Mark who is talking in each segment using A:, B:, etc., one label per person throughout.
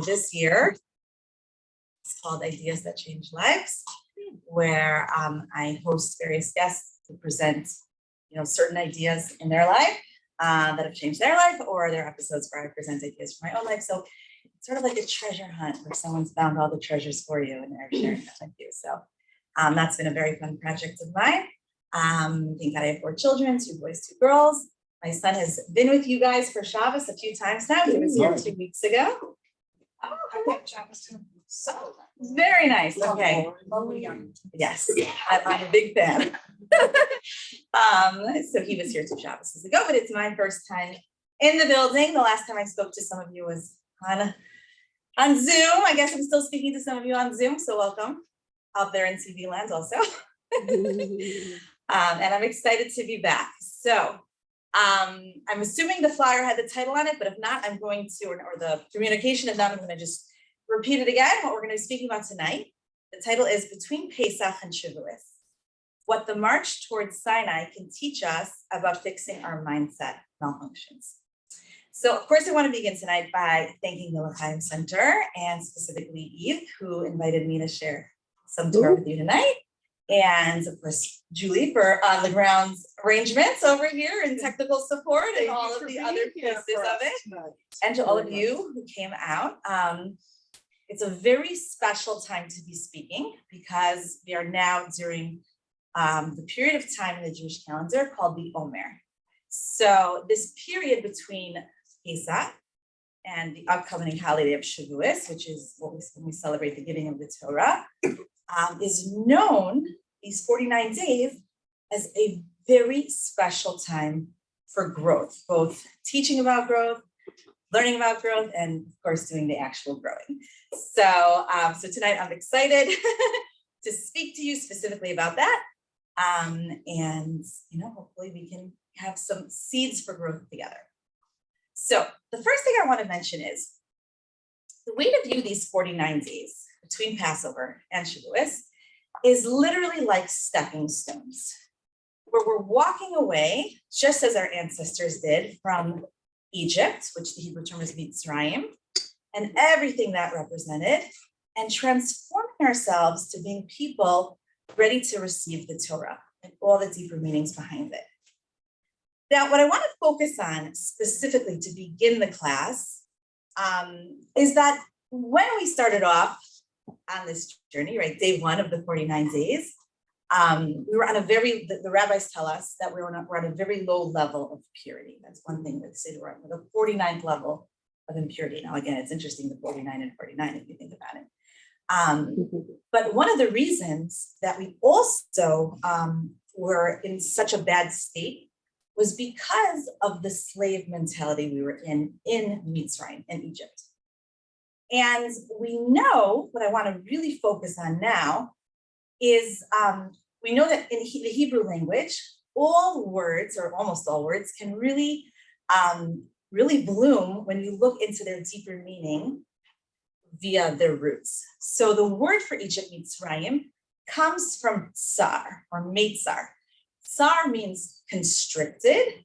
A: this year, it's called Ideas That Change Lives, where I host various guests to present, certain ideas in their life that have changed their life, or their episodes where I present ideas from my own life. So it's sort of like a treasure hunt where someone's found all the treasures for you and they're sharing that with you. So that's been a very fun project of mine. Thank God I have 4 children, 2 boys, 2 girls. My son has been with you guys for Shabbos a few times now. He was here 2 weeks ago. Oh, okay. So very nice. Okay. Yes, I'm a big fan. So he was here 2 Shabbos ago, but it's my first time in the building. The last time I spoke to some of you was on Zoom. I guess I'm still speaking to some of you on Zoom, so welcome out there in TV land also. And I'm excited to be back. So I'm assuming the flyer had the title on it, but if not, I'm going to, or the communication, if not, I'm going to just repeat it again, what we're going to be speaking about tonight. The title is Between Pesach and Shavut, What the March Towards Sinai Can Teach Us About Fixing Our Mindset Malfunctions. So, of course, I want to begin tonight by thanking the L'chaim Center, and specifically Eve, who invited me to share some Torah with you tonight. And of course, Julie for on-the-ground arrangements over here and technical support and all of the other pieces of it. And to all of you who came out. It's a very special time to be speaking because we are now during the period of time in the Jewish calendar called the Omer. So this period between Pesach and the upcoming holiday of Shavuot, which is when we celebrate the giving of the Torah, is known, these 49 days, as a very special time for growth, both teaching about growth, learning about growth, and of course, doing the actual growing. So, so tonight I'm excited to speak to you specifically about that. And, hopefully we can have some seeds for growth together. So the first thing I want to mention is the way to view these 49 days between Passover and Shavuot is literally like stepping stones, where we're walking away, just as our ancestors did, from Egypt, which the Hebrew term is Mitzrayim, and everything that represented, and transforming ourselves to being people ready to receive the Torah and all the deeper meanings behind it. Now, what I want to focus on specifically to begin the class is that when we started off on this journey, right, day 1 of the 49 days, we were on the rabbis tell us that we're on a very low level of purity. That's one thing that they say, we're on the 49th level of impurity. Now, again, it's interesting, the 49 and 49, if you think about it. But one of the reasons that we also were in such a bad state was because of the slave mentality we were in Mitzrayim, in Egypt. And we know, what I want to really focus on now is we know that in the Hebrew language, all words, or almost all words, can really, really bloom when you look into their deeper meaning via their roots. So the word for Egypt, Mitzrayim, comes from tsar, or meitzar. Tsar means constricted,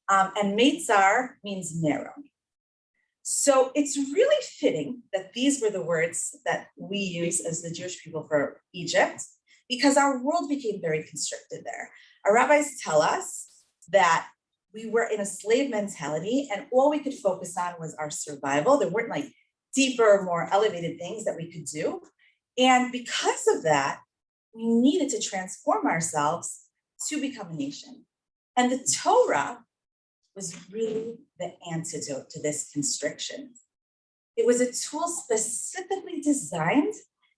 A: and meitzar means narrow. So it's really fitting that these were the words that we use as the Jewish people for Egypt, because our world became very constricted there. Our rabbis tell us that we were in a slave mentality and all we could focus on was our survival. There weren't like deeper, more elevated things that we could do. And because of that, we needed to transform ourselves to become a nation. And the Torah was really the antidote to this constriction. It was a tool specifically designed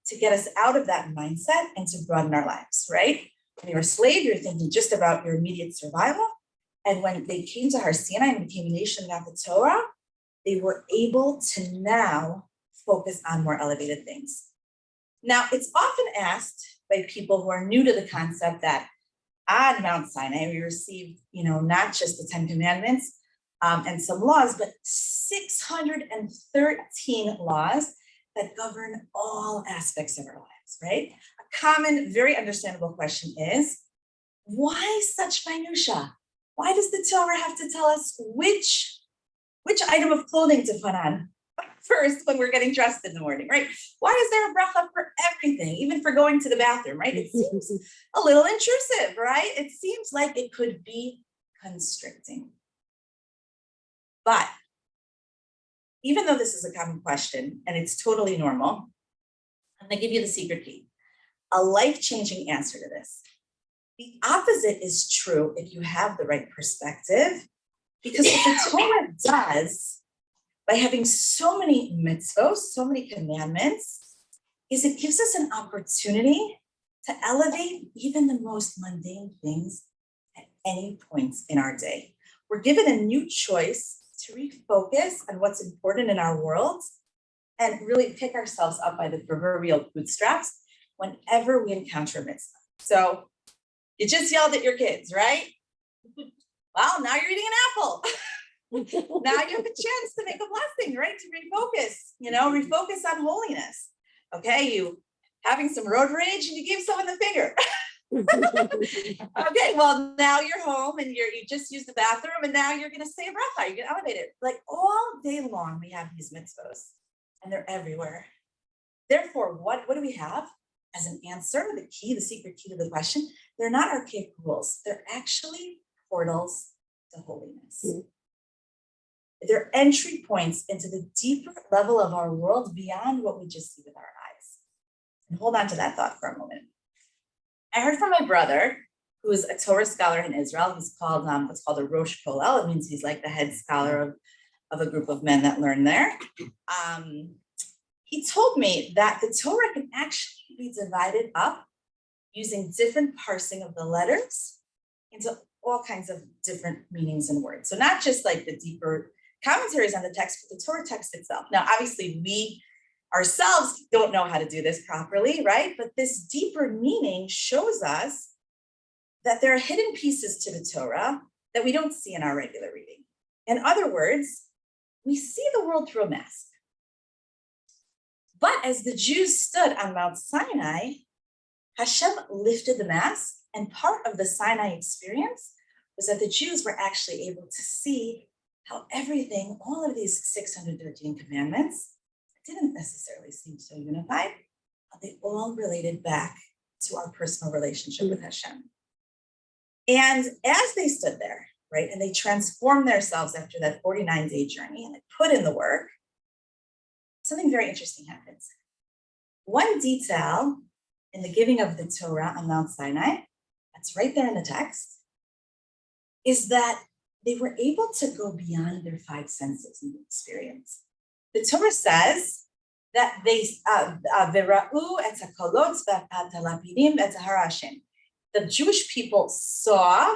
A: to get us out of that mindset and to broaden our lives, right? When you're a slave, you're thinking just about your immediate survival. And when they came to Har Sinai and became a nation and got the Torah, they were able to now focus on more elevated things. Now, it's often asked by people who are new to the concept that on Mount Sinai, we received, not just the 10 Commandments and some laws, but 613 laws that govern all aspects of our lives, right? A common, very understandable question is, why such minutia? Why does the Torah have to tell us which item of clothing to put on? first when we're getting dressed in the morning, right? Why is there a bracha for everything, even for going to the bathroom, right? It seems a little intrusive, right? It seems like it could be constricting. But even though this is a common question and it's totally normal, I'm going to give you the secret key, a life-changing answer to this. The opposite is true if you have the right perspective, because what the Torah does by having so many mitzvot, so many commandments, is it gives us an opportunity to elevate even the most mundane things at any point in our day. We're given a new choice to refocus on what's important in our world and really pick ourselves up by the proverbial bootstraps whenever we encounter a mitzvah. So you just yelled at your kids, right? Well, now you're eating an apple. Now you have a chance to make a blessing, right? To refocus, refocus on holiness. Okay, you having some road rage and you gave someone the finger. Okay, well, now you're home and you just used the bathroom and now you're going to say a bracha. You're going to elevate it. Like all day long, we have these mitzvahs and they're everywhere. Therefore, what do we have as an answer? The secret key to the question, they're not archaic rules. They're actually portals to holiness. Mm-hmm. They're entry points into the deeper level of our world beyond what we just see with our eyes. And hold on to that thought for a moment. I heard from my brother, who is a Torah scholar in Israel. He's called what's called a Rosh Kollel. It means he's like the head scholar of a group of men that learn there. He told me that the Torah can actually be divided up using different parsing of the letters into all kinds of different meanings and words. So not just like the deeper commentaries on the text, but the Torah text itself. Now, obviously, we ourselves don't know how to do this properly, right? But this deeper meaning shows us that there are hidden pieces to the Torah that we don't see in our regular reading. In other words, we see the world through a mask. But as the Jews stood on Mount Sinai, Hashem lifted the mask, and part of the Sinai experience was that the Jews were actually able to see how everything, all of these 613 commandments, didn't necessarily seem so unified, but they all related back to our personal relationship with Hashem. And as they stood there, right, and they transformed themselves after that 49-day journey and they put in the work, something very interesting happens. One detail in the giving of the Torah on Mount Sinai, that's right there in the text, is that they were able to go beyond their five senses and experience. The Torah says that they the Jewish people saw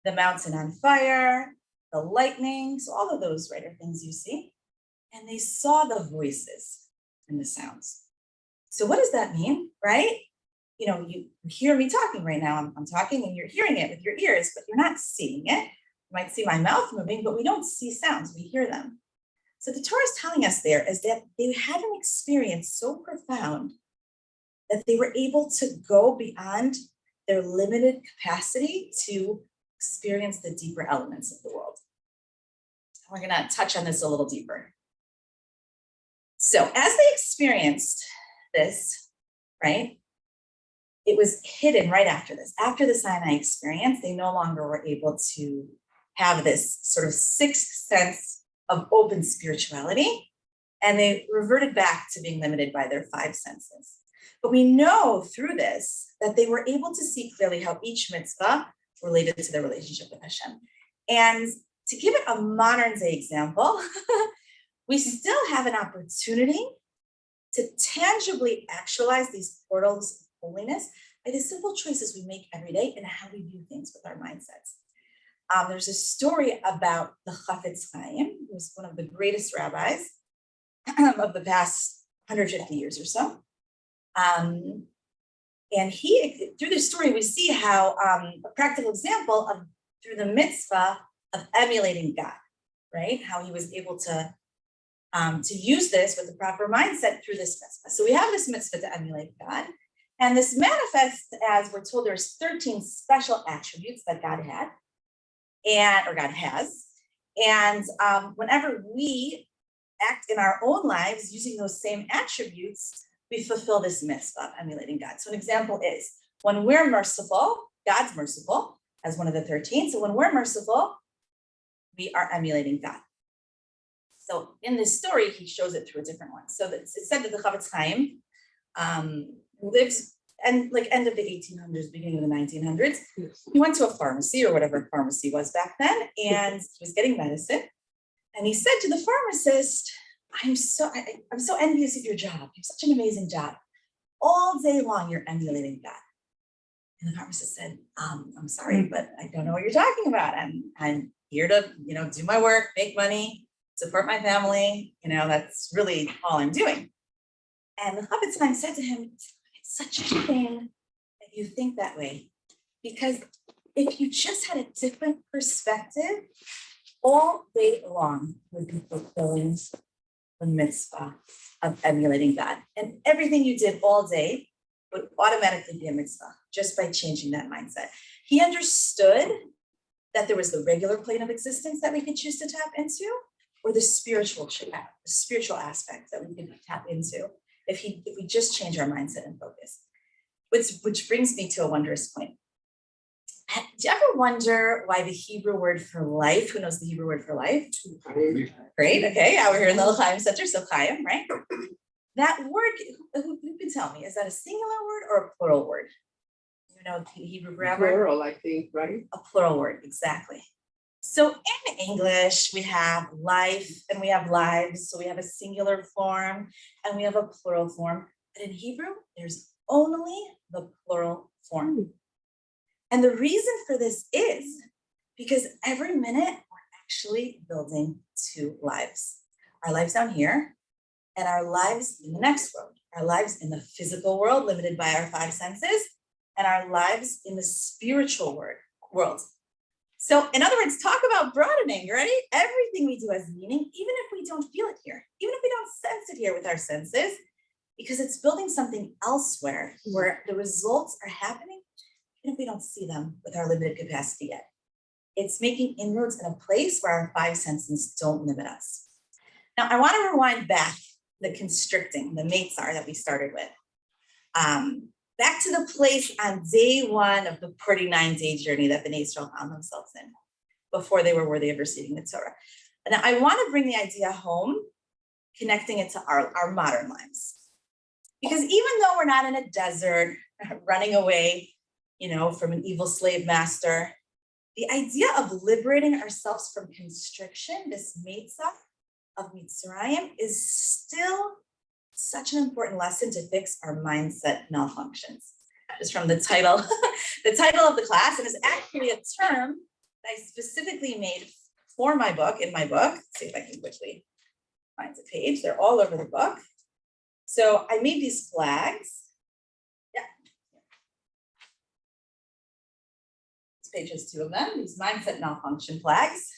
A: the mountain on fire, the lightning, so all of those right are things you see, and they saw the voices and the sounds. So what does that mean, right? You hear me talking right now. I'm talking and you're hearing it with your ears, but you're not seeing it. You might see my mouth moving, but we don't see sounds, we hear them. So the Torah is telling us there is that they had an experience so profound that they were able to go beyond their limited capacity to experience the deeper elements of the world. We're going to touch on this a little deeper. So as they experienced this, right, it was hidden right after this. After the Sinai experience, they no longer were able to have this sort of sixth sense of open spirituality, and they reverted back to being limited by their five senses. But we know through this that they were able to see clearly how each mitzvah related to their relationship with Hashem. And to give it a modern day example, we still have an opportunity to tangibly actualize these portals of holiness by the simple choices we make every day and how we view things with our mindsets. There's a story about the Chafetz Chaim, who was one of the greatest rabbis of the past 150 years or so. And through this story, we see how a practical example of through the mitzvah of emulating God, right? How he was able to use this with the proper mindset through this mitzvah. So we have this mitzvah to emulate God, and this manifests as we're told there's 13 special attributes that God had, or God has. And whenever we act in our own lives using those same attributes, we fulfill this mitzvah of emulating God. So an example is when we're merciful, God's merciful as one of the 13. So when we're merciful, we are emulating God. So in this story, he shows it through a different one. So it's said that the Chavetz Chaim lives and like end of the 1800s, beginning of the 1900s. He went to a pharmacy or whatever pharmacy was back then, and he was getting medicine. And he said to the pharmacist, I'm so envious of your job. You have such an amazing job. All day long, you're emulating God. And the pharmacist said, I'm sorry, but I don't know what you're talking about. I'm here to, do my work, make money, support my family. That's really all I'm doing. And the Chavetz Chaim said to him, it's such a shame that you think that way. Because if you just had a different perspective, all day long would be fulfilling the mitzvah of emulating God. And everything you did all day would automatically be a mitzvah just by changing that mindset. He understood that there was the regular plane of existence that we could choose to tap into, or the spiritual aspect that we could tap into if we just change our mindset and focus. Which brings me to a wondrous point. Do you ever wonder why the Hebrew word for life? Who knows the Hebrew word for life? Great. Okay. We're here in the L'chaim Center, so Chaim, right? That word, who can tell me, is that a singular word or a plural word? Hebrew grammar?
B: Plural, I think, right?
A: A plural word, exactly. So in English, we have life and we have lives. So we have a singular form and we have a plural form. But in Hebrew, there's only the plural form. And the reason for this is because every minute we're actually building two lives. Our lives down here and our lives in the next world. Our lives in the physical world, limited by our five senses, and our lives in the spiritual world. So in other words, talk about broadening, ready? Everything we do has meaning, even if we don't feel it here, even if we don't sense it here with our senses, because it's building something elsewhere where the results are happening, even if we don't see them with our limited capacity yet. It's making inroads in a place where our five senses don't limit us. Now, I want to rewind back the constricting, the Meitzar that we started with. Back to the place on day one of the 49-day journey that the Bnei Israel found themselves in before they were worthy of receiving the Torah. Now, I want to bring the idea home, connecting it to our modern lives. Because even though we're not in a desert, running away, from an evil slave master, the idea of liberating ourselves from constriction, this Meitzah of Mitzrayim, is still such an important lesson to fix our mindset malfunctions. Just from the title, the title of the class, and is actually a term that I specifically made for my book, in my book. Let's see if I can quickly find the page. They're all over the book. So I made these flags. Yeah. This page has two of them, these mindset malfunction flags.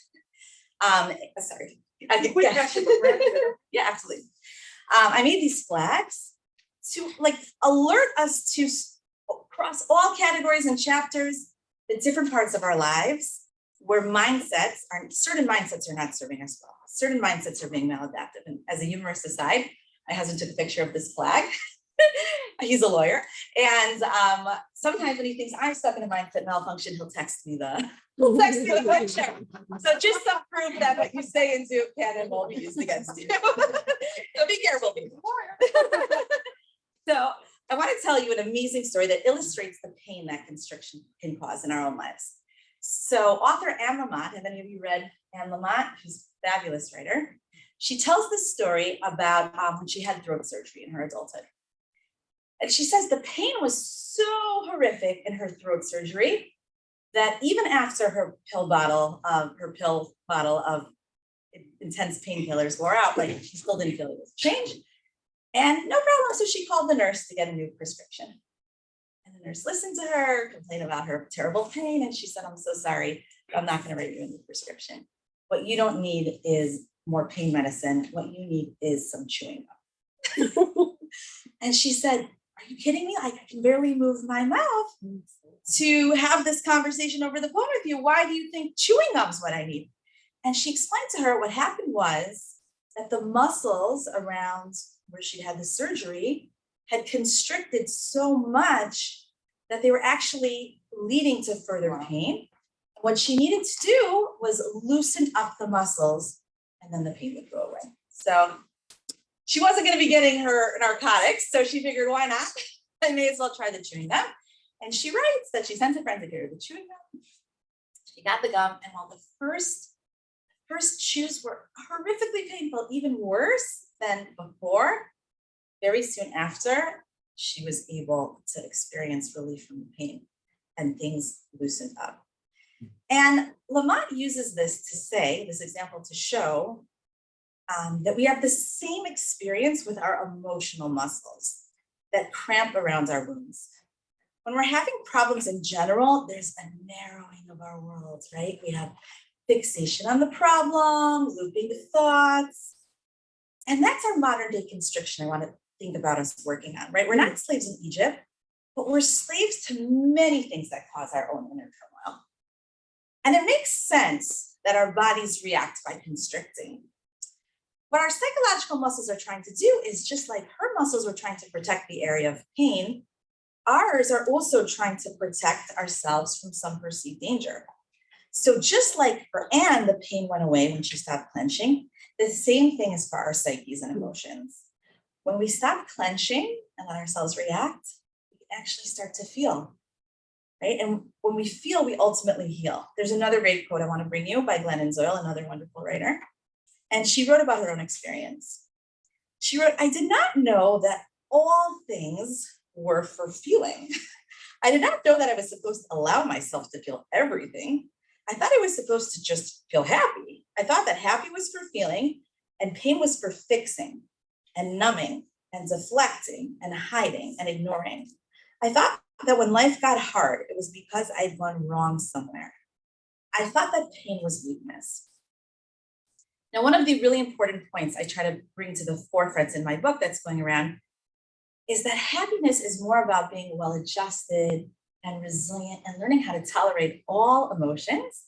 A: Sorry. Yeah, absolutely. I made these flags to alert us to across all categories and chapters, the different parts of our lives where certain mindsets are not serving us well. Certain mindsets are being maladaptive. And as a humorous aside, my husband took a picture of this flag. He's a lawyer. And sometimes when he thinks I'm stuck in a mindset malfunction, he'll text me the picture. So just some proof that what you say in Zoom can and won't be used against you. So be careful, people. So I want to tell you an amazing story that illustrates the pain that constriction can cause in our own lives. So author Anne Lamott, have any of you read Anne Lamott? She's a fabulous writer. She tells this story about when she had throat surgery in her adulthood. And she says the pain was so horrific in her throat surgery that even after her pill bottle of intense painkillers wore out, she still didn't feel it was change. And no problem, so she called the nurse to get a new prescription. And the nurse listened to her, complained about her terrible pain, and she said, I'm so sorry, but I'm not gonna write you a new prescription. What you don't need is more pain medicine. What you need is some chewing gum. And she said, are you kidding me? I can barely move my mouth to have this conversation over the phone with you. Why do you think chewing gum is what I need? And she explained to her what happened was that the muscles around where she'd had the surgery had constricted so much that they were actually leading to further pain. What she needed to do was loosen up the muscles, and then the pain would go away. So she wasn't going to be getting her narcotics, so she figured, why not? I may as well try the chewing gum. And she writes that she sent a friend to get her the chewing gum. She got the gum, and while the first chews were horrifically painful, even worse than before, very soon after, she was able to experience relief from the pain, and things loosened up. And Lamont uses this example to show that we have the same experience with our emotional muscles that cramp around our wounds. When we're having problems in general, there's a narrowing of our world, right? We have fixation on the problem, looping the thoughts. And that's our modern day constriction I want to think about us working on, right? We're not slaves in Egypt, but we're slaves to many things that cause our own inner turmoil. And it makes sense that our bodies react by constricting. What our psychological muscles are trying to do is, just like her muscles were trying to protect the area of pain, ours are also trying to protect ourselves from some perceived danger. So just like for Anne, the pain went away when she stopped clenching, the same thing is for our psyches and emotions. When we stop clenching and let ourselves react, we can actually start to feel, right? And when we feel, we ultimately heal. There's another great quote I want to bring you by Glennon Doyle, another wonderful writer. And she wrote about her own experience. She wrote, "I did not know that all things were for feeling. I did not know that I was supposed to allow myself to feel everything. I thought I was supposed to just feel happy. I thought that happy was for feeling and pain was for fixing and numbing and deflecting and hiding and ignoring. I thought that when life got hard, it was because I'd gone wrong somewhere. I thought that pain was weakness." Now, one of the really important points I try to bring to the forefront in my book that's going around is that happiness is more about being well-adjusted and resilient and learning how to tolerate all emotions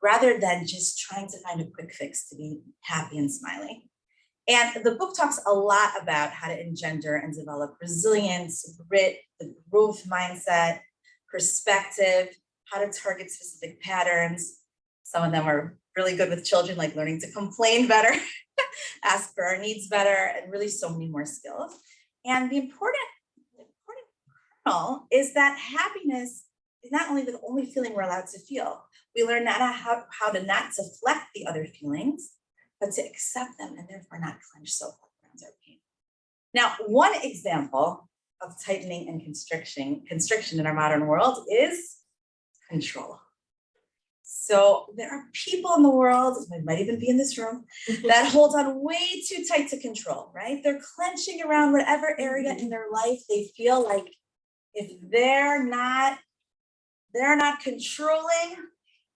A: rather than just trying to find a quick fix to be happy and smiling. And the book talks a lot about how to engender and develop resilience, grit, the growth mindset, perspective, how to target specific patterns. Some of them are really good with children, like learning to complain better, ask for our needs better, and really so many more skills. And the important kernel is that happiness is not only the only feeling we're allowed to feel. We learn not how to not deflect the other feelings, but to accept them and therefore not clench so hard around our pain. Now, one example of tightening and constriction in our modern world is control. So there are people in the world, they might even be in this room, that hold on way too tight to control, right? They're clenching around whatever area in their life they feel like if they're not controlling,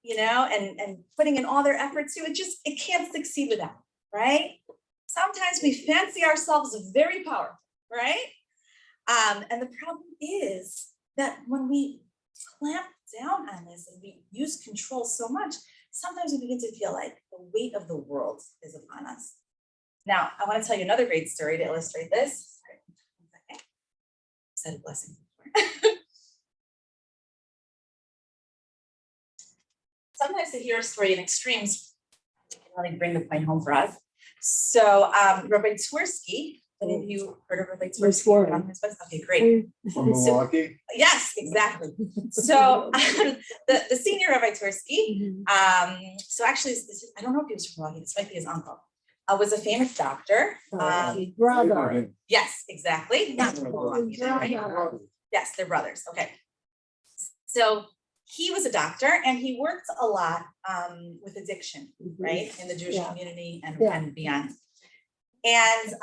A: and putting in all their effort to it can't succeed without, right? Sometimes we fancy ourselves very powerful, right? And the problem is that when we clamp down on this and we use control so much, sometimes we begin to feel like the weight of the world is upon us. Now, I want to tell you another great story to illustrate this. Sorry, 1 second. I said a blessing before. Sometimes to hear a story in extremes can really bring the point home for us. So Rabbi Twersky, any of you heard of Rabbi Twersky? Okay, great.
B: From Milwaukee?
A: Yes, exactly. So the senior Rabbi Twersky, so actually, I don't know if he was from Milwaukee, this might be his uncle, was a famous doctor.
C: Brother.
A: Yes, exactly. Not from Milwaukee, right? Yes, they're brothers. Okay. So he was a doctor and he worked a lot with addiction, right, in the Jewish community and beyond. And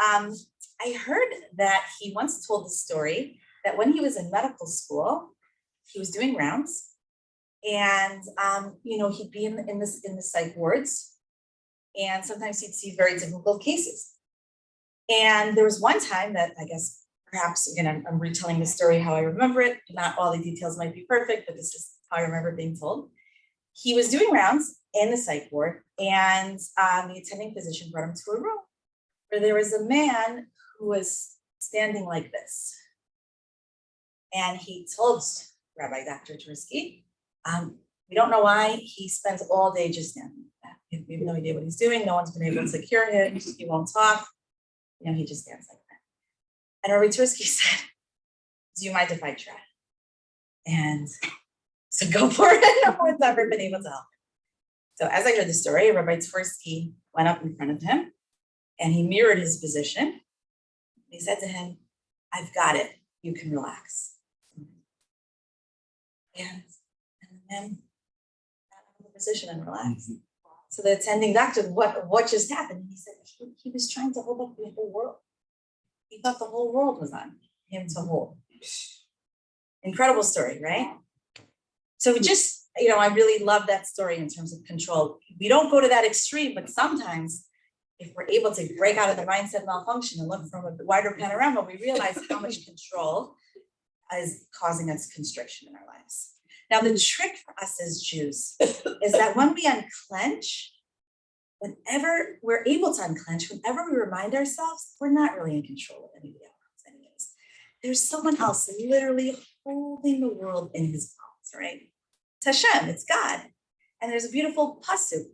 A: I heard that he once told the story that when he was in medical school, he was doing rounds, and he'd be in the psych wards, and sometimes he'd see very difficult cases. And there was one time that I guess perhaps again I'm retelling the story how I remember it. Not all the details might be perfect, but this is how I remember it being told. He was doing rounds in the psych ward, and the attending physician brought him to a room. where there was a man who was standing like this. And he told Rabbi Dr. Tversky, we don't know why he spends all day just standing like that. We have no idea what he's doing. No one's been able to cure him. He won't talk. He just stands like that. And Rabbi Tversky said, do you mind if I try? And so go for it. No one's ever been able to help him. So as I heard the story, Rabbi Tversky went up in front of him and he mirrored his position. He said to him, I've got it. You can relax. And then got out of the position and relaxed. So the attending doctor, what just happened? And he said he was trying to hold up the whole world. He thought the whole world was on him to hold. Incredible story, right? So I really love that story in terms of control. We don't go to that extreme, but sometimes if we're able to break out of the mindset malfunction and look from a wider panorama, we realize how much control is causing us constriction in our lives. Now, the trick for us as Jews is that when we unclench, whenever we're able to unclench, whenever we remind ourselves, we're not really in control of anybody else anyways. There's someone else literally holding the world in his palms, right? It's Hashem, it's God. And there's a beautiful pasuk.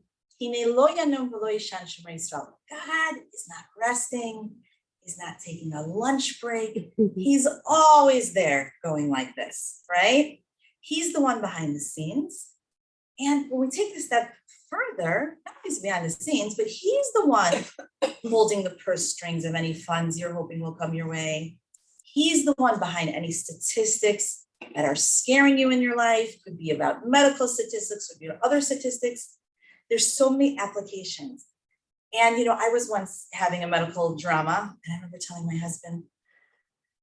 A: God is not resting. He's not taking a lunch break. He's always there going like this, right? He's the one behind the scenes. And when we take this step further, not he's behind the scenes, but he's the one holding the purse strings of any funds you're hoping will come your way. He's the one behind any statistics that are scaring you in your life. Could be about medical statistics, could be about other statistics. There's so many applications. And, I was once having a medical drama, and I remember telling my husband,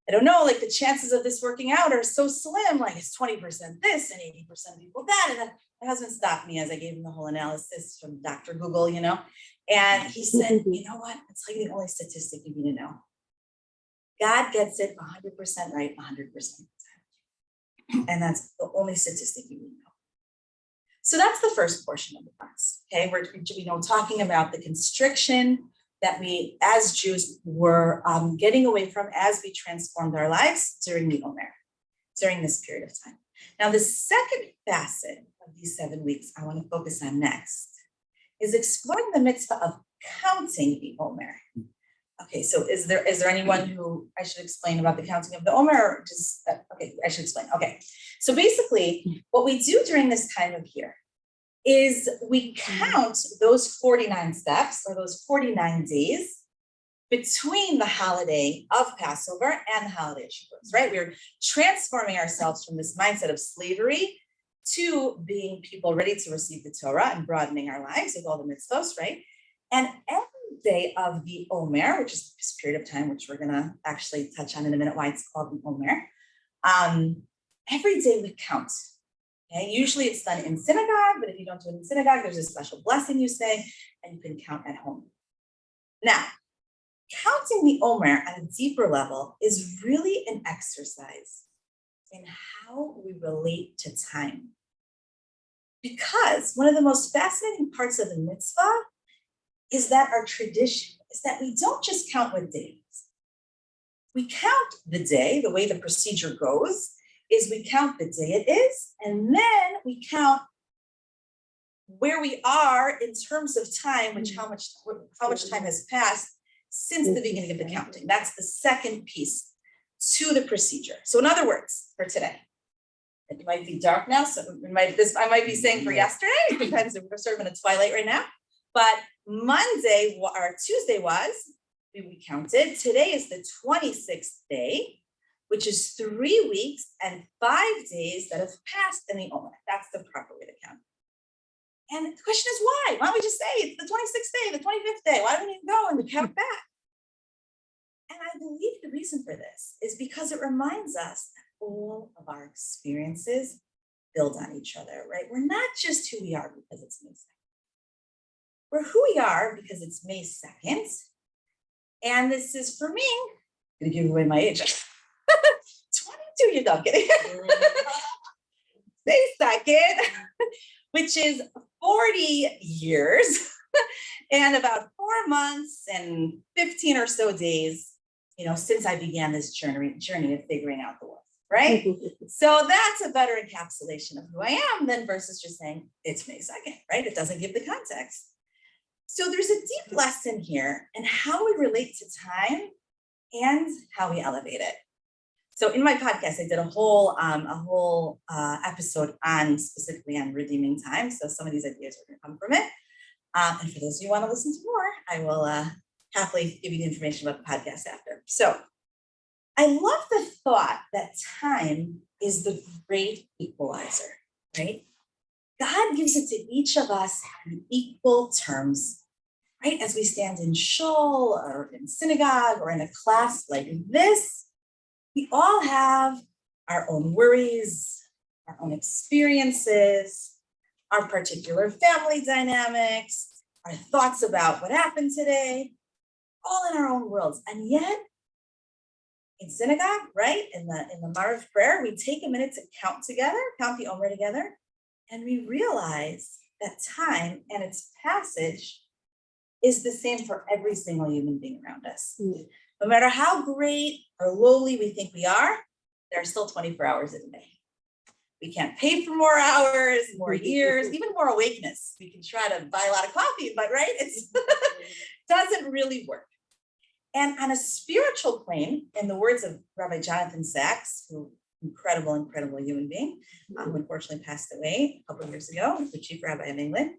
A: I don't know, like the chances of this working out are so slim, like it's 20% this and 80% people that. And then my husband stopped me as I gave him the whole analysis from Dr. Google, and he said, you know what? It's like the only statistic you need to know. God gets it 100% right, 100% of the time. And that's the only statistic you need to know. So that's the first portion of the class. Okay, we're talking about the constriction that we as Jews were getting away from as we transformed our lives during the Omer, during this period of time. Now, the second facet of these 7 weeks I want to focus on next is exploring the mitzvah of counting the Omer. Okay, so is there anyone who I should explain about the counting of the Omer, or just, okay, I should explain. Okay, so basically what we do during this time of year is we count those 49 steps or those 49 days between the holiday of Passover and the holiday of Shavuot, right? We're transforming ourselves from this mindset of slavery to being people ready to receive the Torah and broadening our lives with all the mitzvos, right? And every day of the Omer, which is this period of time, which we're going to actually touch on in a minute, why it's called the Omer. Every day we count. Okay, usually it's done in synagogue, but if you don't do it in synagogue, there's a special blessing you say, and you can count at home. Now, counting the Omer on a deeper level is really an exercise in how we relate to time. Because one of the most fascinating parts of the mitzvah is that our tradition is that we don't just count with days. We count the day, the way the procedure goes is we count the day it is, and then we count where we are in terms of time, which how much time has passed since the beginning of the counting. That's the second piece to the procedure. So in other words, for today, it might be dark now, so I might be saying for yesterday, it depends if we're sort of in a twilight right now, but Monday or Tuesday we counted. Today is the 26th day, which is 3 weeks and 5 days that have passed in the Omer. That's the proper way to count. And the question is why? Why don't we just say it's the 26th day, the 25th day? Why don't we even go and count back? And I believe the reason for this is because it reminds us that all of our experiences build on each other, right? We're not just who we are because it's May 2nd. We're who we are because it's May 2nd. And this is, for me, I'm going to give away my age. 22, you're not kidding. May 2nd, which is 40 years And about 4 months and 15 or so days, since I began this journey of figuring out the wolf, right? So that's a better encapsulation of who I am than versus just saying it's May 2nd, right? It doesn't give the context. So there's a deep lesson here in how we relate to time and how we elevate it. So in my podcast, I did a whole episode specifically on redeeming time. So some of these ideas are going to come from it. And for those of you who want to listen to more, I will happily give you the information about the podcast after. So I love the thought that time is the great equalizer, right? God gives it to each of us in equal terms, right? As we stand in shul or in synagogue or in a class like this, we all have our own worries, our own experiences, our particular family dynamics, our thoughts about what happened today, all in our own worlds. And yet, in synagogue, right, in the Maariv prayer, we take a minute to count the Omer together, and we realize that time and its passage is the same for every single human being around us. No matter how great or lowly we think we are, there are still 24 hours in a day. We can't pay for more hours, more years, even more awakeness. We can try to buy a lot of coffee, but right, it doesn't really work. And on a spiritual plane, in the words of Rabbi Jonathan Sachs, who incredible human being, who unfortunately passed away a couple of years ago, the chief rabbi of England,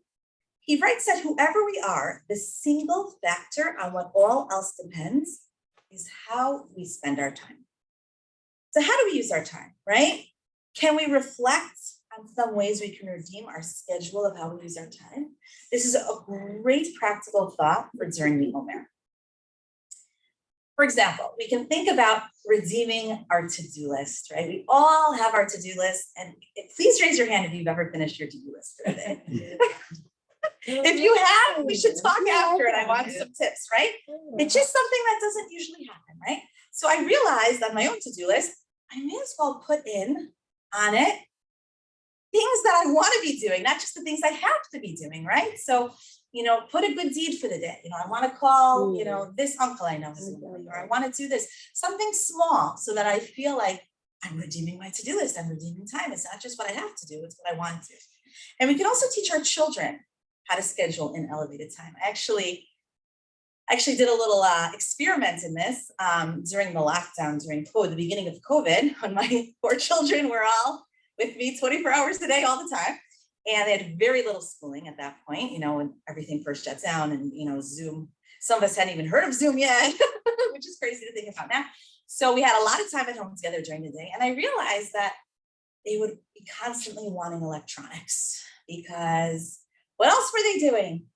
A: he writes that whoever we are, the single factor on what all else depends is how we spend our time. So how do we use our time, right? Can we reflect on some ways we can redeem our schedule of how we use our time? This is a great practical thought for during the Omer. For example, we can think about redeeming our to-do list, right? We all have our to-do list, and please raise your hand if you've ever finished your to-do list for the day. If you have, we should talk after, and I want some tips, right? It's just something that doesn't usually happen, right? So I realized on my own to-do list, I may as well put in on it things that I want to be doing, not just the things I have to be doing, right? So, put a good deed for the day. I want to call, this uncle I know is lonely, or I want to do this, something small so that I feel like I'm redeeming my to-do list. I'm redeeming time. It's not just what I have to do, it's what I want to. And we can also teach our children how to schedule in elevated time. I actually did a little experiment in this during the lockdown, during the beginning of COVID, when my poor children were all with me 24 hours a day all the time. And they had very little schooling at that point, when everything first shut down and, Zoom, some of us hadn't even heard of Zoom yet, which is crazy to think about now. So we had a lot of time at home together during the day. And I realized that they would be constantly wanting electronics because what else were they doing?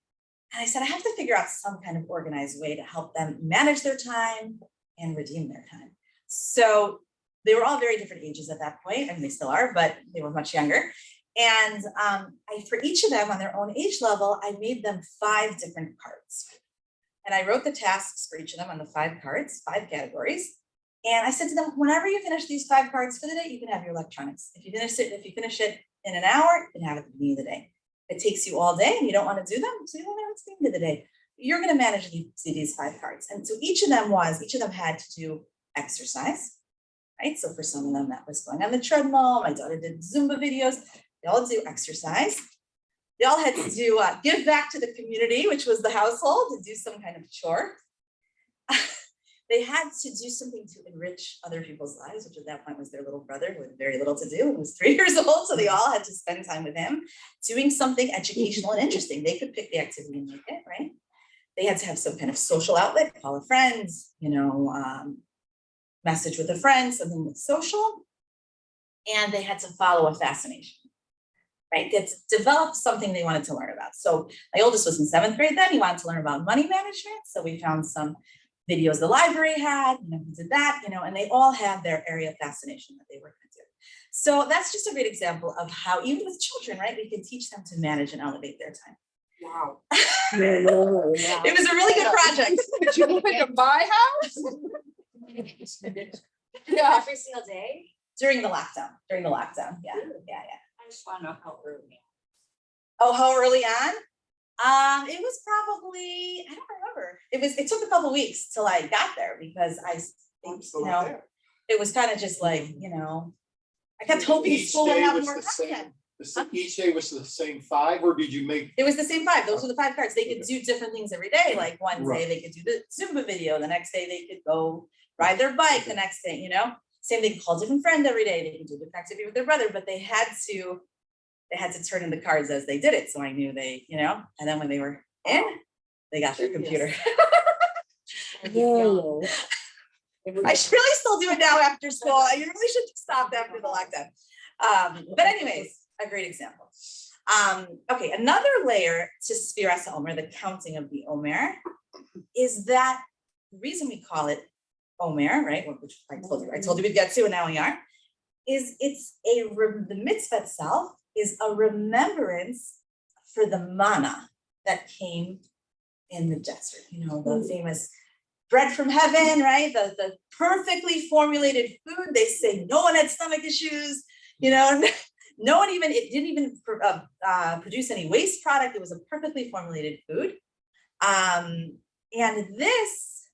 A: And I said, I have to figure out some kind of organized way to help them manage their time and redeem their time. So they were all very different ages at that point. I mean, they still are, but they were much younger. And for each of them on their own age level, I made them 5 different cards. And I wrote the tasks for each of them on the 5 cards, 5 categories. And I said to them, whenever you finish these 5 cards for the day, you can have your electronics. If you finish it in an hour, you can have it at the beginning of the day. If it takes you all day and you don't want to do them, so you don't know what's the end of the day. You're going to manage these 5 cards. And so each of them had to do exercise, right? So for some of them, that was going on the treadmill. My daughter did Zumba videos. They all do exercise. They all had to do give back to the community, which was the household, to do some kind of chore. They had to do something to enrich other people's lives, which at that point was their little brother who had very little to do. He was 3 years old, so they all had to spend time with him doing something educational and interesting. They could pick the activity and make it, right? They had to have some kind of social outlet, call a friend, message with a friend, something that's social. And they had to follow a fascination. Right, to develop something they wanted to learn about. So my oldest was in 7th grade then. He wanted to learn about money management. So we found some videos the library had, he did that, and they all had their area of fascination that they were going to do. So that's just a great example of how, even with children, right, we can teach them to manage and elevate their time. Wow. It was a really good project.
B: Did you move into my house?
D: Yeah, every single day.
A: During the lockdown. Yeah.
D: I just want to know how early.
A: Oh, how early on? It was probably, I don't remember. It took a couple weeks till I got there because I think, it was kind of just like, I kept hoping
E: Each
A: school would
E: day
A: have
E: was
A: more
E: the same?
A: content.
E: Each day was the same 5, or did you make?
A: It was the same 5. Those were the 5 cards. They could do different things every day. Like one day
E: Right.
A: they could do the Zumba video. The next day they could go ride their bike. The next day, same, they could call a different friend every day. They could do different activity with their brother, but they had to turn in the cards as they did it. So I knew they, and then when they were in, they got their computer.
C: Yeah.
A: I should really still do it now after school. I really should have stopped after the lockdown. But anyways, a great example. Okay, another layer to Sfiras HaOmer, the counting of the Omer, is that the reason we call it Omer, right? Which I told you we'd get to, and now we are. Is the mitzvah itself is a remembrance for the manna that came in the desert. The famous bread from heaven, right? The perfectly formulated food. They say no one had stomach issues, no one even, it didn't even produce any waste product. It was a perfectly formulated food. And this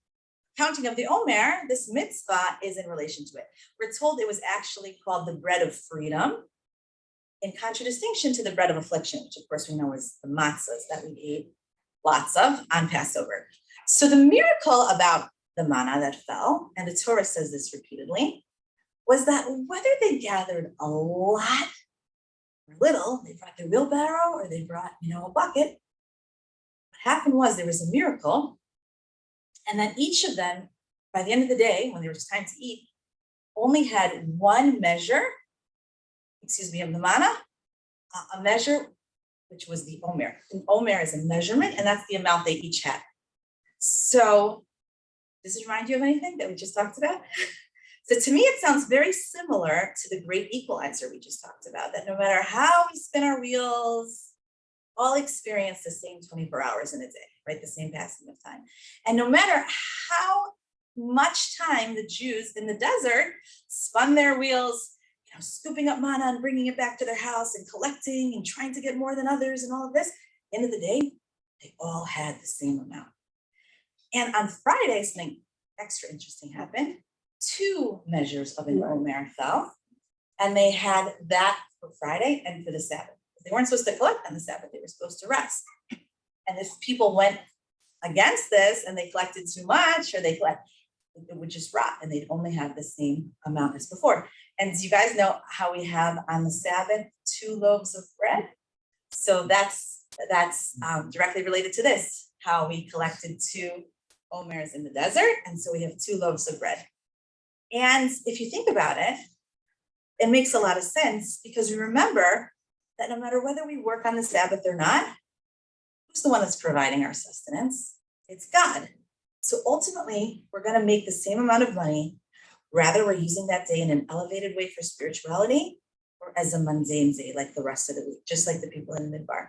A: counting of the Omer, this mitzvah is in relation to it. We're told it was actually called the bread of freedom, in contradistinction to the bread of affliction, which of course we know is the matzahs that we ate lots of on Passover. So the miracle about the manna that fell, and the Torah says this repeatedly, was that whether they gathered a lot or little, they brought their wheelbarrow or they brought, a bucket, what happened was there was a miracle, and then each of them, by the end of the day, when there was time to eat, only had one measure, of the manna, a measure, which was the Omer. An Omer is a measurement, and that's the amount they each had. So, does it remind you of anything that we just talked about? So to me, it sounds very similar to the great equalizer we just talked about, that no matter how we spin our wheels, all experience the same 24 hours in a day, right? The same passing of time. And no matter how much time the Jews in the desert spun their wheels, scooping up manna and bringing it back to their house and collecting and trying to get more than others and all of this, at the end of the day, they all had the same amount. And on Friday, something extra interesting happened. 2 measures of an Omer fell, and they had that for Friday and for the Sabbath. They weren't supposed to collect on the Sabbath, they were supposed to rest. And if people went against this and they collected too much, or it would just rot, and they'd only have the same amount as before. And do you guys know how we have on the Sabbath 2 loaves of bread? So that's directly related to this, how we collected 2 Omers in the desert, and so we have 2 loaves of bread. And if you think about it, it makes a lot of sense, because we remember that no matter whether we work on the Sabbath or not, who's the one that's providing our sustenance? It's God. So ultimately, we're going to make the same amount of money, rather we're using that day in an elevated way for spirituality, or as a mundane day like the rest of the week, just like the people in the midbar,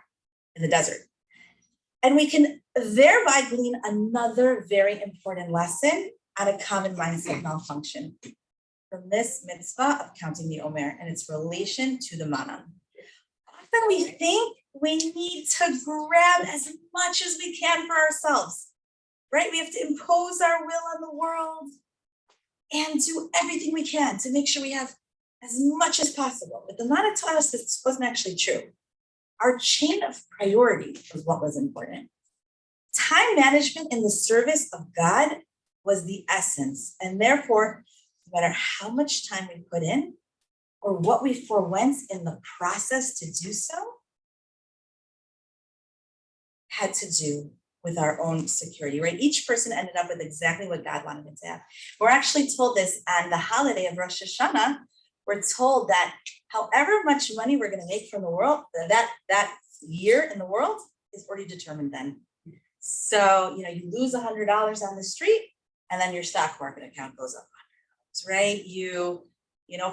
A: in the desert. And we can thereby glean another very important lesson on a common mindset malfunction from this mitzvah of counting the Omer and its relation to the manna. Often we think we need to grab as much as we can for ourselves, right? We have to impose our will on the world and do everything we can to make sure we have as much as possible. But the manna taught us this wasn't actually true. Our chain of priority was what was important. Time management in the service of God was the essence, and therefore, no matter how much time we put in or what we forewent in the process to do so, had to do with our own security, right? Each person ended up with exactly what God wanted it to have. We're actually told this on the holiday of Rosh Hashanah. We're told that however much money we're going to make from the world, that year in the world is already determined then. So, you lose $100 on the street, and then your stock market account goes up $100, right? You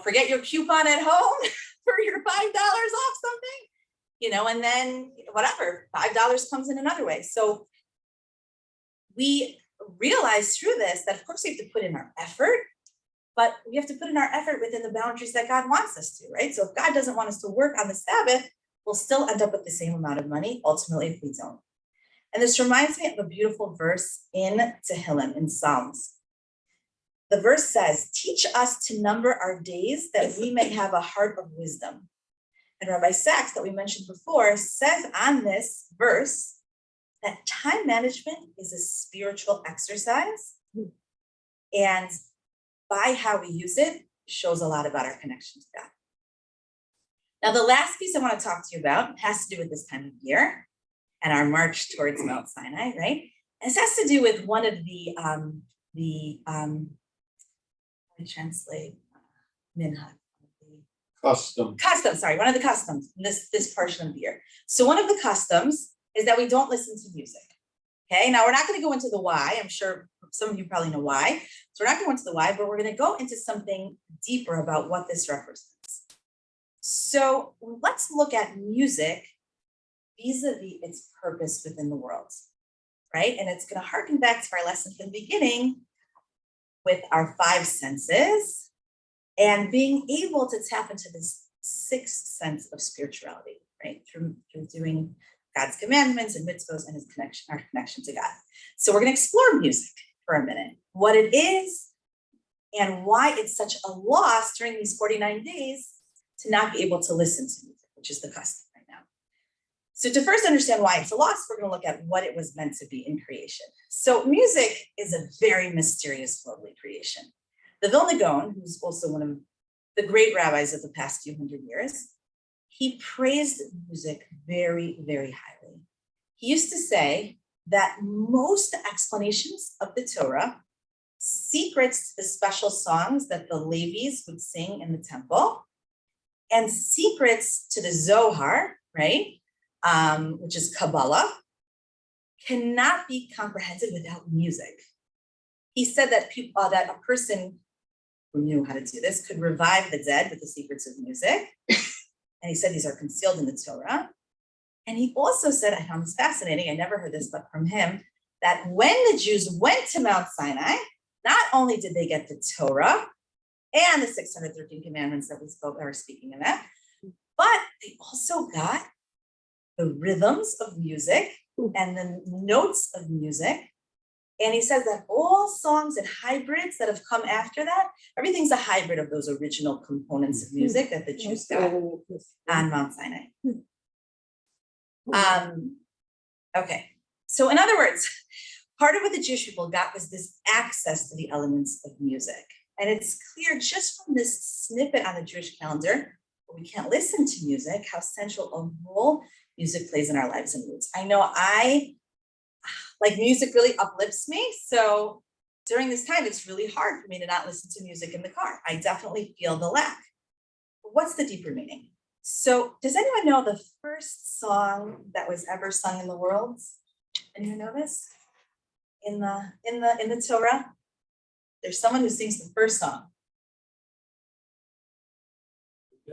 A: forget your coupon at home for your $5 off something, and then whatever, $5 comes in another way. So we realize through this that of course we have to put in our effort, but we have to put in our effort within the boundaries that God wants us to, right? So if God doesn't want us to work on the Sabbath, we'll still end up with the same amount of money, ultimately, if we don't. And this reminds me of a beautiful verse in Tehillim, in Psalms. The verse says, teach us to number our days that we may have a heart of wisdom. And Rabbi Sachs, that we mentioned before, says on this verse that time management is a spiritual exercise. And by how we use it, shows a lot about our connection to God. Now, the last piece I want to talk to you about has to do with this time of year and our march towards Mount Sinai, right? And this has to do with one of I translate minhag. Customs, sorry, one of the customs in this portion of the year. So one of the customs is that we don't listen to music. Okay, now we're not going to go into the why. I'm sure some of you probably know why. So we're not going to go into the why, but we're going to go into something deeper about what this represents. So let's look at music vis-a-vis its purpose within the world, right? And it's going to harken back to our lesson from the beginning with our 5 senses and being able to tap into this 6th sense of spirituality, right? Through doing God's commandments and mitzvos and our connection to God. So we're going to explore music for a minute, what it is and why it's such a loss during these 49 days to not be able to listen to music, which is the custom right now. So to first understand why it's a loss, we're going to look at what it was meant to be in creation. So music is a very mysterious, lovely creation. The Vilna Gaon, who's also one of the great rabbis of the past few hundred years, he praised music very, very highly. He used to say that most explanations of the Torah, secrets to the special songs that the Levites would sing in the temple, and secrets to the Zohar, right, which is Kabbalah, cannot be comprehended without music. He said that that a person who knew how to do this could revive the dead with the secrets of music. And he said these are concealed in the Torah. And he also said, I found this fascinating, I never heard this but from him, that when the Jews went to Mount Sinai, not only did they get the Torah and the 613 commandments that we were speaking of that, but they also got the rhythms of music and the notes of music. And he says that all songs and hybrids that have come after that, everything's a hybrid of those original components of music that the Jews got on Mount Sinai. Okay, so in other words, part of what the Jewish people got was this access to the elements of music. And it's clear just from this snippet on the Jewish calendar, where we can't listen to music, how central a role music plays in our lives and moods. I know like music really uplifts me. So during this time, it's really hard for me to not listen to music in the car. I definitely feel the lack. What's the deeper meaning? So does anyone know the first song that was ever sung in the world? Anyone know this? In the Torah? There's someone who sings the first song.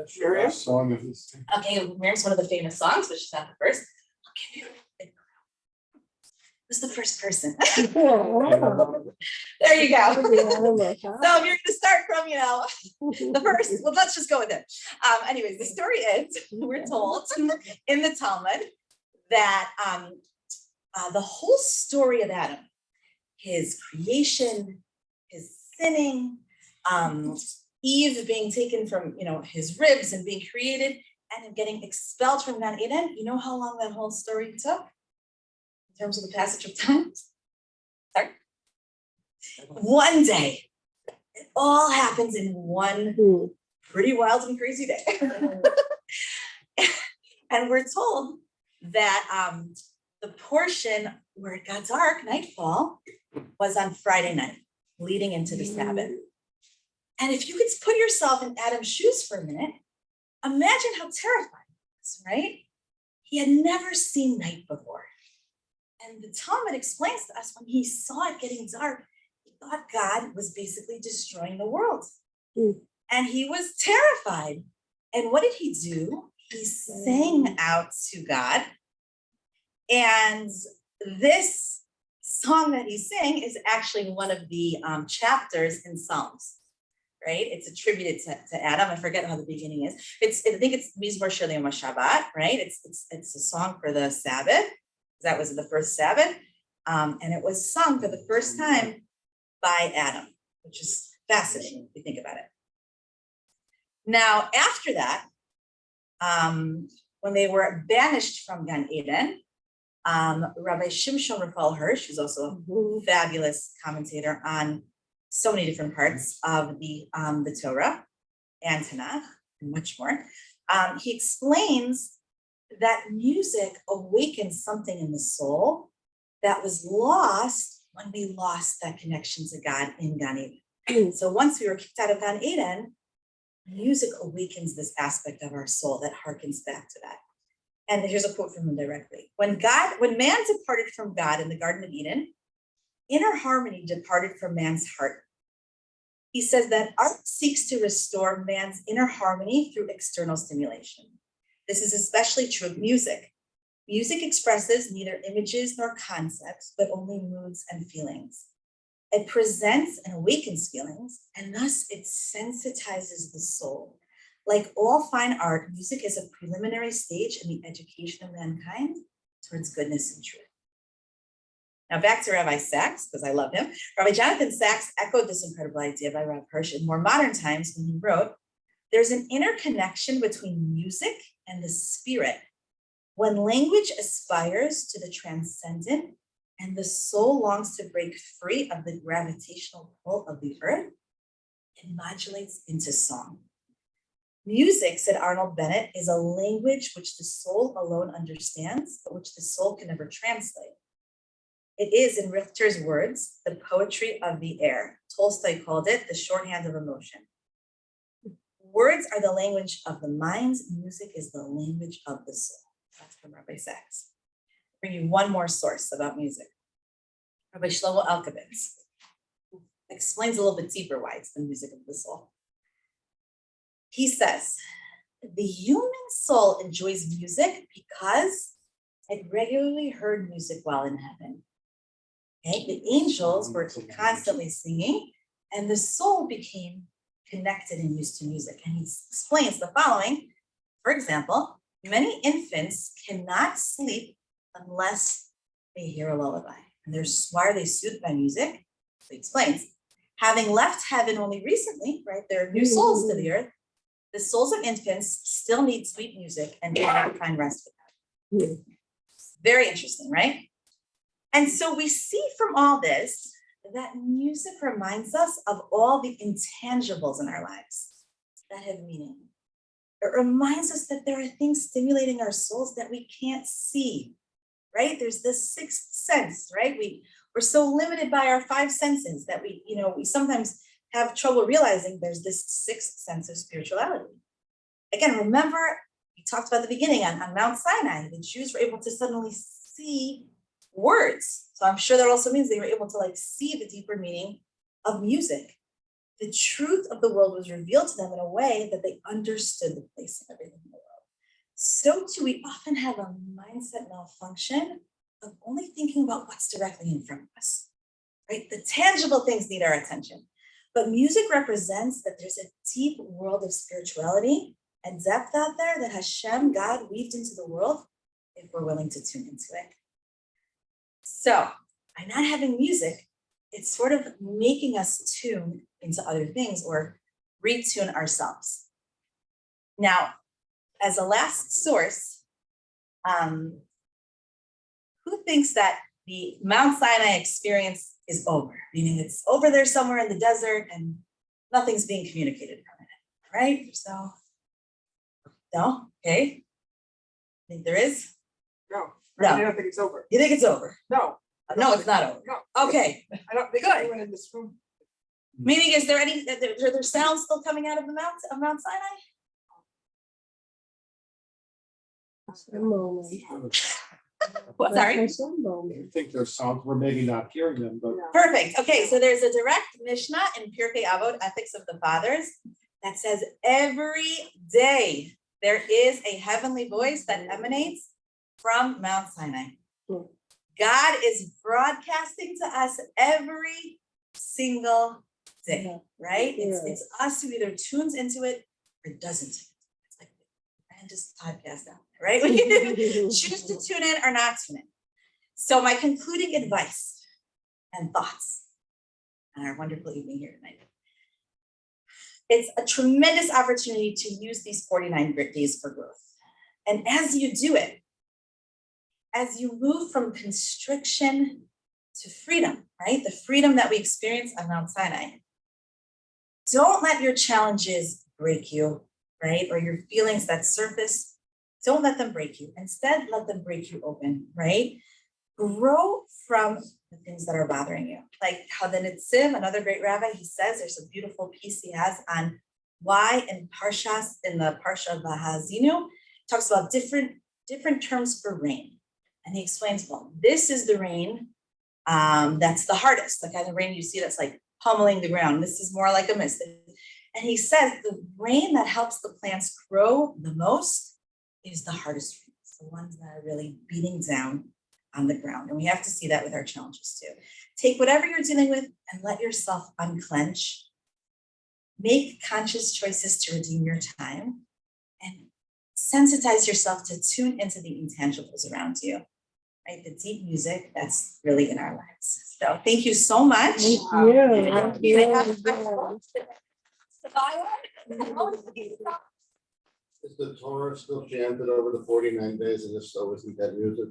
E: Sure. Song of this thing.
A: Okay, Miriam's one of the famous songs, but she's not the first. I'll give you who's the first person? There you go. So if you're going to start from, the first, well, let's just go with it. Anyways, the story is, we're told in the Talmud that the whole story of Adam, his creation, his sinning, Eve being taken from, his ribs and being created and him getting expelled from Gan Eden, you know how long that whole story took? In terms of the passage of time? Sorry? One day. It all happens in one pretty wild and crazy day. And we're told that the portion where it got dark, nightfall, was on Friday night, leading into the Sabbath. And if you could put yourself in Adam's shoes for a minute, imagine how terrifying it was, right? He had never seen night before. And the Talmud explains to us when he saw it getting dark, he thought God was basically destroying the world. And he was terrified. And what did he do? He sang out to God. And this song that he sang is actually one of the chapters in Psalms, right? It's attributed to Adam. I forget how the beginning is. I think it's Mizmor Shel Yom HaShabbat, right? It's a song for the Sabbath. That was the first Sabbath. And it was sung for the first time by Adam, which is fascinating if you think about it. Now, after that, when they were banished from Gan Eden, Rabbi Shimshon Raphael Hirsch, who's also a fabulous commentator on so many different parts of the Torah and Tanakh and much more, he explains that music awakens something in the soul that was lost when we lost that connection to God in Gan Eden. So once we were kicked out of Gan Eden, music awakens this aspect of our soul that harkens back to that. And here's a quote from him directly. When man departed from God in the Garden of Eden, inner harmony departed from man's heart. He says that art seeks to restore man's inner harmony through external stimulation. This is especially true of music. Music expresses neither images nor concepts, but only moods and feelings. It presents and awakens feelings, and thus it sensitizes the soul. Like all fine art, music is a preliminary stage in the education of mankind towards goodness and truth. Now back to Rabbi Sachs, because I love him. Rabbi Jonathan Sachs echoed this incredible idea by Rav Hirsch in more modern times when he wrote, "There's an interconnection between music and the spirit. When language aspires to the transcendent and the soul longs to break free of the gravitational pull of the earth, it modulates into song. Music," said Arnold Bennett, "is a language which the soul alone understands, but which the soul can never translate. It is, in Richter's words, the poetry of the air. Tolstoy called it the shorthand of emotion. Words are the language of the mind. Music is the language of the soul." That's from Rabbi Sachs. I'll bring you one more source about music. Rabbi Shlomo Alkabetz explains a little bit deeper why it's the music of the soul. He says, the human soul enjoys music because it regularly heard music while in heaven. Okay? The angels were constantly singing, and the soul became connected and used to music. And he explains the following. For example, many infants cannot sleep unless they hear a lullaby. And why are they soothed by music? So he explains, having left heaven only recently, right? There are new souls to the earth. The souls of infants still need sweet music and cannot find rest with that. Very interesting, right? And so we see from all this that music reminds us of all the intangibles in our lives that have meaning. It reminds us that there are things stimulating our souls that we can't see, right? There's this sixth sense, right? We're so limited by our five senses that we sometimes have trouble realizing there's this sixth sense of spirituality. Again, remember, we talked about the beginning on Mount Sinai, the Jews were able to suddenly see words. So I'm sure that also means they were able to see the deeper meaning of music. The truth of the world was revealed to them in a way that they understood the place of everything in the world. So too, we often have a mindset malfunction of only thinking about what's directly in front of us, right? The tangible things need our attention. But music represents that there's a deep world of spirituality and depth out there that Hashem, God, weaved into the world if we're willing to tune into it. So by not having music, it's sort of making us tune into other things or retune ourselves. Now, as a last source, who thinks that the Mount Sinai experience is over? Meaning it's over there somewhere in the desert and nothing's being communicated from it, right? So, no? Okay. Think there is?
B: No,
A: No.
B: I don't think it's over.
A: You think it's over?
B: No.
A: No, it's not over.
B: No.
A: Okay.
B: I don't think
A: Good.
B: anyone in this room.
A: Meaning, is there are there sounds still coming out of Mount Sinai? What, sorry?
E: I think there's sounds, we're maybe not hearing them, but
A: Perfect. Okay, so there's a direct Mishnah in Perkel Avot, Ethics of the Fathers, that says every day there is a heavenly voice that emanates from Mount Sinai. God is broadcasting to us every single day, right? It's us who either tunes into it or doesn't. It's like the grandest podcast out there, right? We can choose to tune in or not tune in. So my concluding advice and thoughts on our wonderful evening here tonight. It's a tremendous opportunity to use these 49 great days for growth. And as you do it, as you move from constriction to freedom, right? The freedom that we experience on Mount Sinai. Don't let your challenges break you, right? Or your feelings that surface, don't let them break you. Instead, let them break you open, right? Grow from the things that are bothering you. Like how the Nitzim, another great rabbi, he says, there's a beautiful piece he has on why in Parshas, in the Parsha of Vahazinu, talks about different terms for rain. And he explains, well, this is the rain that's the hardest, the kind of rain you see that's like pummeling the ground. This is more like a mist. And he says the rain that helps the plants grow the most is the hardest rains, the ones that are really beating down on the ground. And we have to see that with our challenges too. Take whatever you're dealing with and let yourself unclench. Make conscious choices to redeem your time and sensitize yourself to tune into the intangibles around you, right? The deep music that's really in our lives. So thank you so much.
C: Thank you.
E: Is the Torah still chanted over the 49 days, and if so, isn't that music?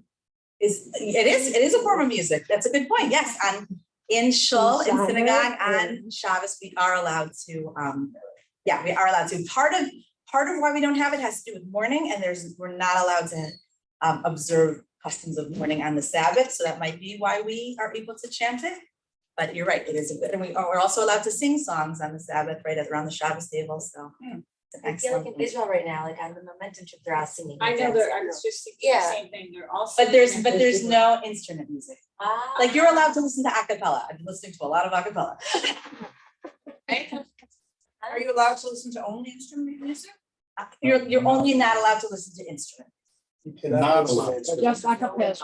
A: It is a form of music. That's a good point. Yes, in shul, in synagogue, on Shabbos, we are allowed to. We are allowed to. Part of why we don't have it has to do with mourning, and we're not allowed to observe customs of mourning on the Sabbath. So that might be why we are able to chant it. But you're right, it is a good, and we're also allowed to sing songs on the Sabbath, right, around the Shabbos table. So it's an
D: I feel like
A: excellent
D: in
A: point.
D: Israel right now, like on the momentum trip, they're all singing.
B: I know that, I was just thinking
D: Yeah.
B: the same thing, they're all.
A: But
B: singing
A: there's
B: and-
A: no instrument music. Like you're allowed to listen to a cappella. I've been listening to a lot of a cappella.
B: Are you allowed to listen to only instrument music?
A: You're only not allowed to listen to instruments.
E: Not allowed.
C: Just like a pest.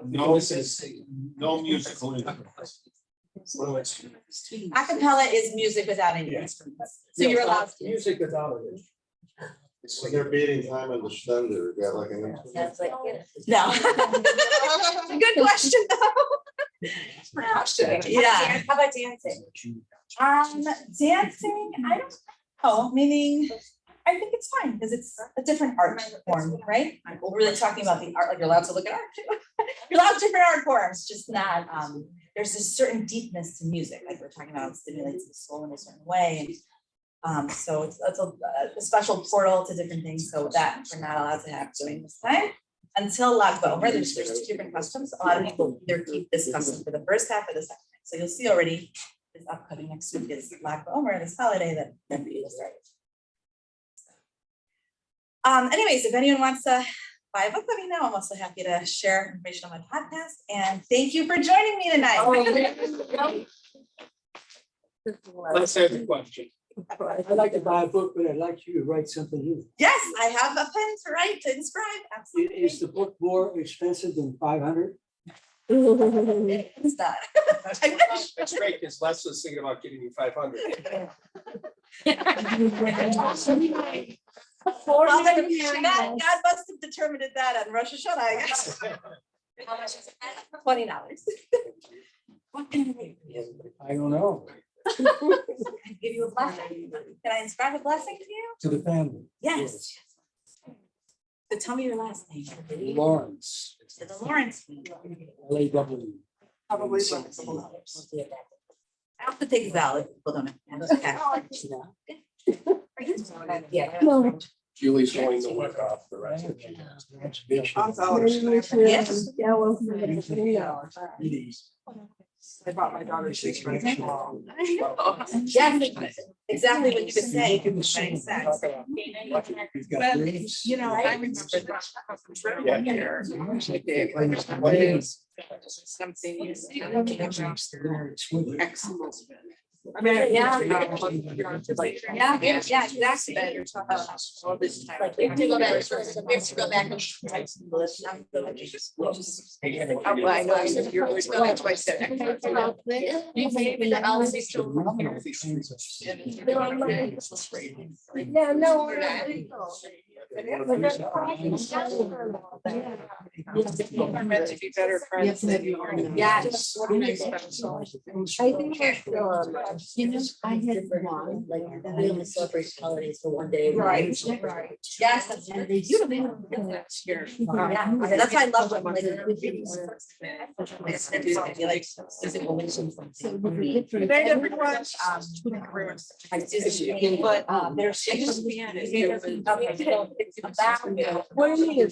E: No, this is no musical instruments.
A: A cappella is music without any instruments. So you're allowed to.
E: Music without it. So they're beating time on the thunder, yeah, like an instrument.
D: Sounds like,
A: No. Good question though. Yeah.
D: How about dancing?
A: Dancing, I don't know, meaning, I think it's fine because it's a different art form, right? We're really talking about the art, like you're allowed to look at art too. You're allowed different art forms, just not, there's a certain deepness to music, like we're talking about, it stimulates the soul in a certain way. So it's a special portal to different things, so that we're not allowed to have during this time. Until Lag BaOmer, there's two different customs. A lot of people either keep this custom for the first half or the second. So you'll see already this upcoming next week is Lag BaOmer, this holiday that people started. Anyways, if anyone wants to buy a book, let me know. I'm also happy to share information on my podcast. And thank you for joining me tonight.
E: Let's have the question.
C: I'd like to buy a book, but I'd like you to write something new.
A: Yes, I have a pen to write, to inscribe, absolutely.
C: Is the book more expensive than 500?
A: It's not. I wish.
E: That's great, because Les was thinking about giving you 500.
A: Well, then, God must have determined that on Rosh Hashanah, I guess.
D: How much is it?
A: $20. What can I do?
C: I don't know.
A: Give you a blessing. Can I inscribe a blessing to you?
C: To the family.
A: Yes. So tell me your last name.
C: Lawrence.
A: To the Lawrence.
C: LAW.
B: Probably.
A: I have to take valid. People don't have. Okay.
D: Yeah.
E: Julie's going to work off the rest of you.
A: Yes.
B: I bought my daughter 6 months.
A: Yes, exactly what you've been saying. It makes sense.
B: Well, you know, I remember that. Something you see. Excellent. I mean,
A: Yeah.
B: Yeah, exactly. You're talking about all this time.
D: Like, we have to go back, we have to go back and.
B: Oh, I know, you're going twice there.
C: Yeah, no.
B: We're meant to be better friends than you are.
D: Yes.
B: What a nice special.
D: I think that's, you know, I had one, like, we only celebrate holidays for one day.
B: Right.
A: Yes, that's
D: And they do them.
B: That's here.
A: Yeah, that's why I love them, like.
B: Good night, everyone.
D: I did.
B: But
D: There's.
B: What do you mean?